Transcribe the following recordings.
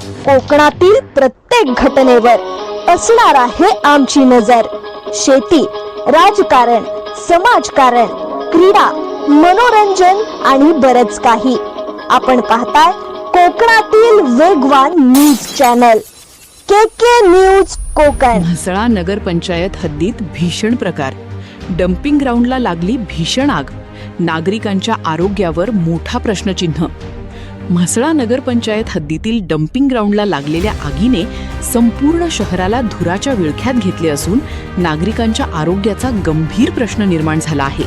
कोकणातील प्रत्येक घटनेवर असणार आहे आमची नजर। शेती, राजकारण, समाजकारण, क्रीडा, मनोरंजन आणि बरच काही। आपण पाहताय कोकणातील वेगवान news channel K news Kokan. Mhasala nagar panchayat हद्दीत भीषण प्रकार। डम्पिंग ग्राउंडला लागली भीषण आग। नागरिकांच्या आरोग्यावर मोठा प्रश्नचिन्ह। म्हसळा नगरपंचायत हद्दीतील डम्पिंग ग्राउंडला लागलेल्या आगीने संपूर्ण शहराला धुराच्या विळख्यात घेतले असून नागरिकांच्या आरोग्याचा गंभीर प्रश्न निर्माण झाला आहे।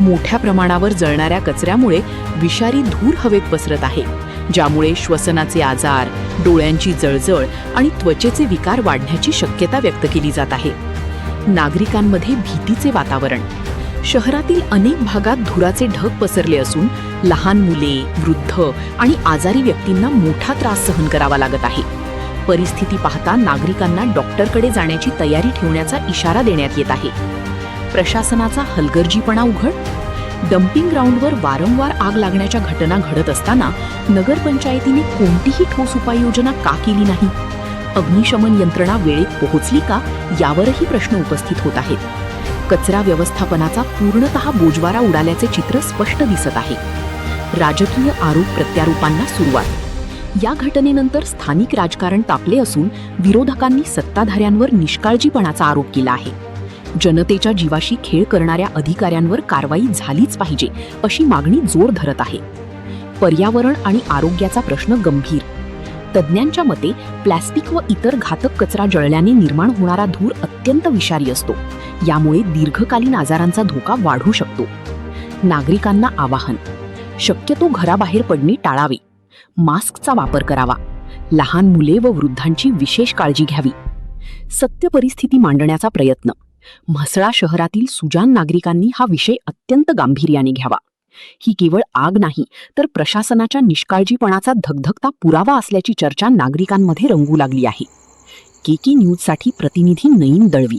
मोठ्या प्रमाणावर जळणाऱ्या कचऱ्यामुळे विषारी धूर हवेत पसरत आहे, ज्यामुळे श्वसनाचे आजार, डोळ्यांची जळजळ आणि त्वचेचे विकार वाढण्याची शक्यता व्यक्त केली जात आहे। नागरिकांमध्ये भीतीचे वातावरण। शहरातील अनेक भागात धुराचे ढग पसरले असून लहान मुले, वृद्ध आणि आजारी व्यक्तींना मोठा त्रास सहन करावा लागत आहे। परिस्थिती पाहता नागरिकांना डॉक्टरकडे जाण्याची तयारी ठेवण्याचा इशारा देण्यात येत आहे। प्रशासनाचा हलगर्जीपणा उघड। डम्पिंग ग्राउंडवर वारंवार आग लागण्याच्या घटना घडत असताना नगरपंचायतीने कोणतीही ठोस उपाययोजना का केली नाही? अग्निशमन यंत्रणा वेळेत पोहोचली का, यावरही प्रश्न उपस्थित होत आहेत। कचरा व्यवस्थापनाचा पूर्णतः बोजवारा उडाल्याचे चित्र स्पष्ट दिसत आहे। राजकीय आरोप प्रत्यारोपांना सुरुवात। या घटनेनंतर स्थानिक राजकारण तापले असून विरोधकांनी सत्ताधाऱ्यांवर निष्काळजीपणाचा आरोप केला आहे। जनतेच्या जीवाशी खेळ करणाऱ्या अधिकाऱ्यांवर कारवाई झालीच पाहिजे, अशी मागणी जोर धरत आहे। पर्यावरण आणि आरोग्याचा प्रश्न गंभीर। तज्ज्ञांच्या मते प्लॅस्टिक व इतर घातक कचरा जळल्याने निर्माण होणारा धूर अत्यंत विषारी असतो, यामुळे दीर्घकालीन आजारांचा धोका वाढू शकतो। नागरिकांना आवाहन: शक्यतो घराबाहेर पडणे टाळावे, मास्कचा वापर करावा, लहान मुले व वृद्धांची विशेष काळजी घ्यावी। सत्य परिस्थिती मांडण्याचा प्रयत्न: म्हसळा शहरातील सुजाण नागरिकांनी हा विषय अत्यंत गांभीर्याने घ्यावा। ही केवळ आग नाही, तर प्रशासनाच्या निष्काळजीपणाचा धगधगता पुरावा असल्याची चर्चा नागरिकांमध्ये रंगू लागली आहे। के न्यूजसाठी प्रतिनिधी नईम दळवी।